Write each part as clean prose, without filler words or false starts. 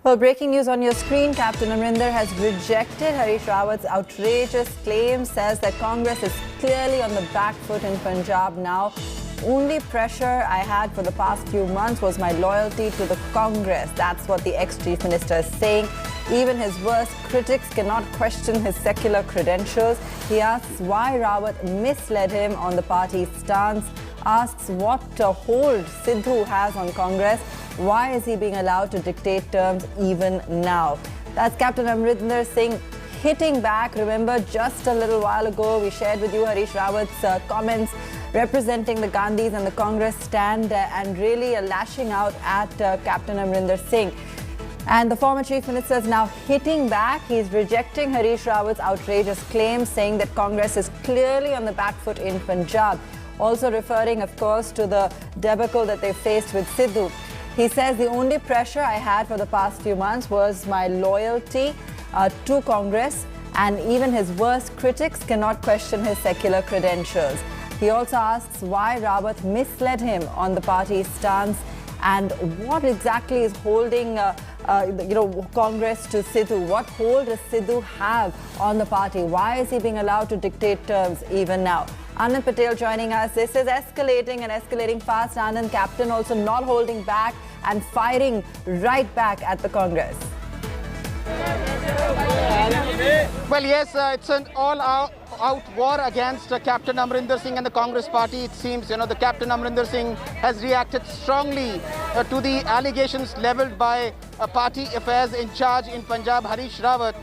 Well, breaking news on your screen, Captain Amarinder has rejected Harish Rawat's outrageous claim, says that Congress is clearly on the back foot in Punjab now. Only pressure I had for the past few months was my loyalty to the Congress. That's what the ex-Chief Minister is saying. Even his worst critics cannot question his secular credentials. He asks why Rawat misled him on the party's stance, asks what hold Sidhu has on Congress. Why is he being allowed to dictate terms even now? That's Captain Amarinder Singh hitting back. Remember, just a little while ago, we shared with you Harish Rawat's comments representing the Gandhis and the Congress stand and really lashing out at Captain Amarinder Singh. And the former Chief Minister is now hitting back. He's rejecting Harish Rawat's outrageous claims, saying that Congress is clearly on the back foot in Punjab. Also referring, of course, to the debacle that they faced with Sidhu. He says the only pressure I had for the past few months was my loyalty to Congress, and even his worst critics cannot question his secular credentials. He also asks why Rawat misled him on the party's stance and what exactly is holding Congress to Sidhu. What hold does Sidhu have on the party? Why is he being allowed to dictate terms even now? Anand Patel joining us. This is escalating and escalating fast. Anand, Captain also not holding back and firing right back at the Congress. Well, yes, it's an all-out war against Captain Amarinder Singh and the Congress party. It seems, the Captain Amarinder Singh has reacted strongly to the allegations levelled by party affairs in charge in Punjab, Harish Rawat,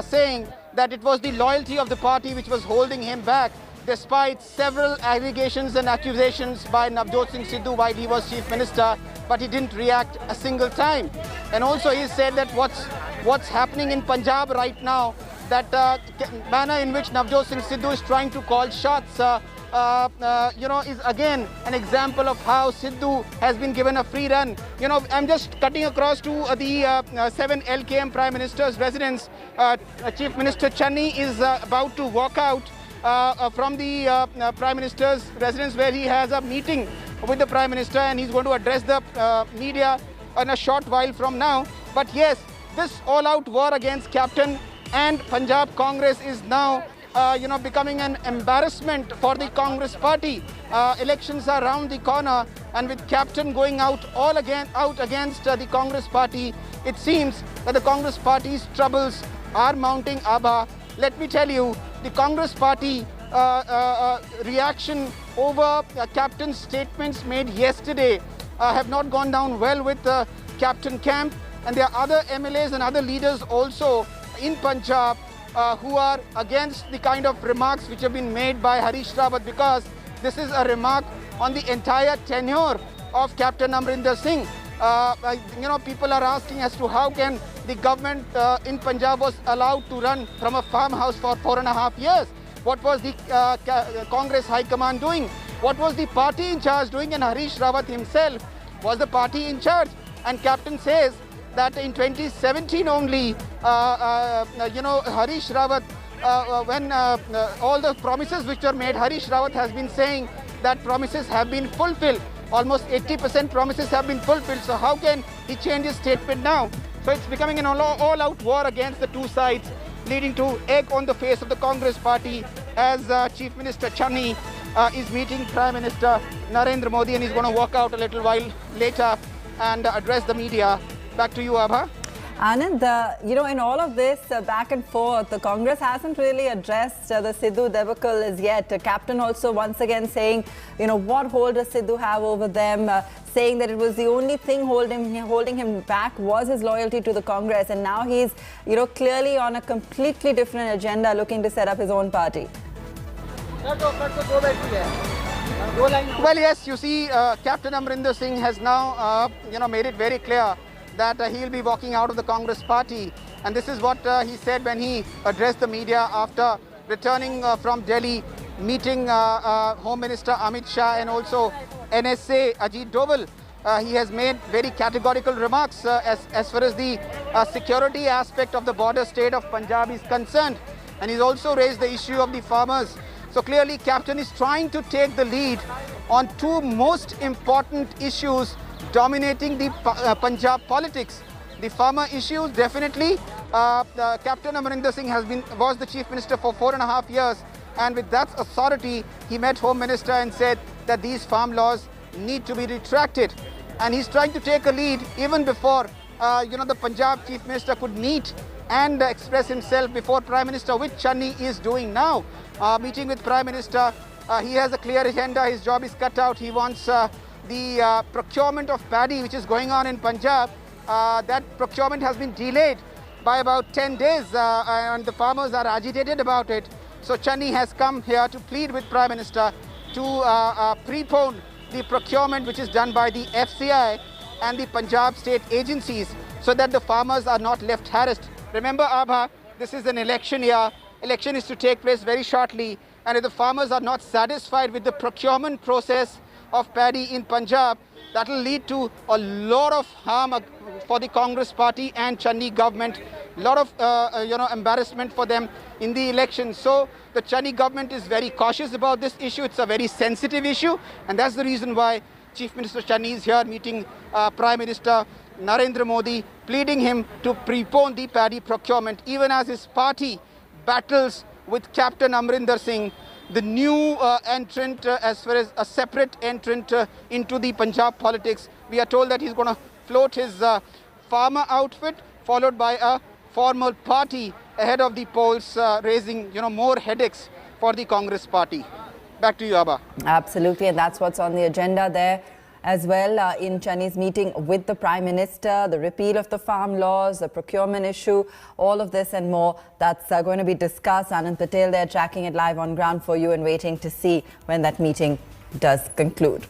saying that it was the loyalty of the party which was holding him back, despite several allegations and accusations by Navjot Singh Sidhu while he was Chief Minister, but he didn't react a single time. And also he said that what's happening in Punjab right now, that manner in which Navjot Singh Sidhu is trying to call shots, is again an example of how Sidhu has been given a free run. I'm just cutting across to the 7 LKM Prime Minister's residence. Chief Minister Channi is about to walk out from the Prime Minister's residence, where he has a meeting with the Prime Minister, and he's going to address the media in a short while from now. But yes, this all-out war against Captain and Punjab Congress is now becoming an embarrassment for the Congress party. Elections are around the corner, and with Captain going out against the Congress party, it seems that the Congress party's troubles are mounting. Abha, let me tell you, the Congress party reaction over Captain's statements made yesterday have not gone down well with the Captain camp, and there are other MLAs and other leaders also in Punjab who are against the kind of remarks which have been made by Harish Rawat, because this is a remark on the entire tenure of Captain Amarinder Singh. People are asking as to how can the government in Punjab was allowed to run from a farmhouse for 4.5 years. What was the Congress High Command doing? What was the party in charge doing? And Harish Rawat himself was the party in charge. And Captain says that in 2017 only, Harish Rawat, when all the promises which were made, Harish Rawat has been saying that promises have been fulfilled. Almost 80% promises have been fulfilled. So how can he change his statement now? So it's becoming an all-out war against the two sides, leading to egg on the face of the Congress party as Chief Minister Channi is meeting Prime Minister Narendra Modi, and he's going to walk out a little while later and address the media. Back to you, Abha. Anand, in all of this back and forth, the Congress hasn't really addressed the Sidhu debacle as yet. Captain also once again saying, what hold does Sidhu have over them, saying that it was the only thing holding him back was his loyalty to the Congress. And now he's, clearly on a completely different agenda, looking to set up his own party. Well, yes, you see, Captain Amarinder Singh has now, made it very clear that he'll be walking out of the Congress party. And this is what he said when he addressed the media after returning from Delhi, meeting Home Minister Amit Shah and also NSA Ajit Doval. He has made very categorical remarks as far as the security aspect of the border state of Punjab is concerned. And he's also raised the issue of the farmers. So clearly, Captain is trying to take the lead on two most important issues dominating the Punjab politics. The farmer issues, definitely. Captain Amarinder Singh was the Chief Minister for 4.5 years, and with that authority, he met Home Minister and said that these farm laws need to be retracted. And he's trying to take a lead even before, the Punjab Chief Minister could meet and express himself before Prime Minister, which Channi is doing now. Meeting with Prime Minister, he has a clear agenda. His job is cut out. He wants the procurement of paddy, which is going on in Punjab. That procurement has been delayed by about 10 days and the farmers are agitated about it. So Channi has come here to plead with Prime Minister to prepone the procurement which is done by the FCI and the Punjab state agencies so that the farmers are not left harassed. Remember, Abha, this is an election year. Election is to take place very shortly, and if the farmers are not satisfied with the procurement process of paddy in Punjab, that will lead to a lot of harm for the Congress party and Channi government, a lot of embarrassment for them in the election. So the Channi government is very cautious about this issue. It's a very sensitive issue, and that's the reason why Chief Minister Channi is here meeting Prime Minister Narendra Modi, pleading him to prepone the paddy procurement, even as his party battles with Captain Amarinder Singh, the new entrant as far as a separate entrant into the Punjab politics. We are told that he's going to float his farmer outfit, followed by a formal party ahead of the polls, raising more headaches for the Congress party. Back to you, Abha. Absolutely, and that's what's on the agenda there as well in Channi's meeting with the Prime Minister, the repeal of the farm laws, the procurement issue, all of this and more. That's going to be discussed. Anand Patel there tracking it live on ground for you and waiting to see when that meeting does conclude.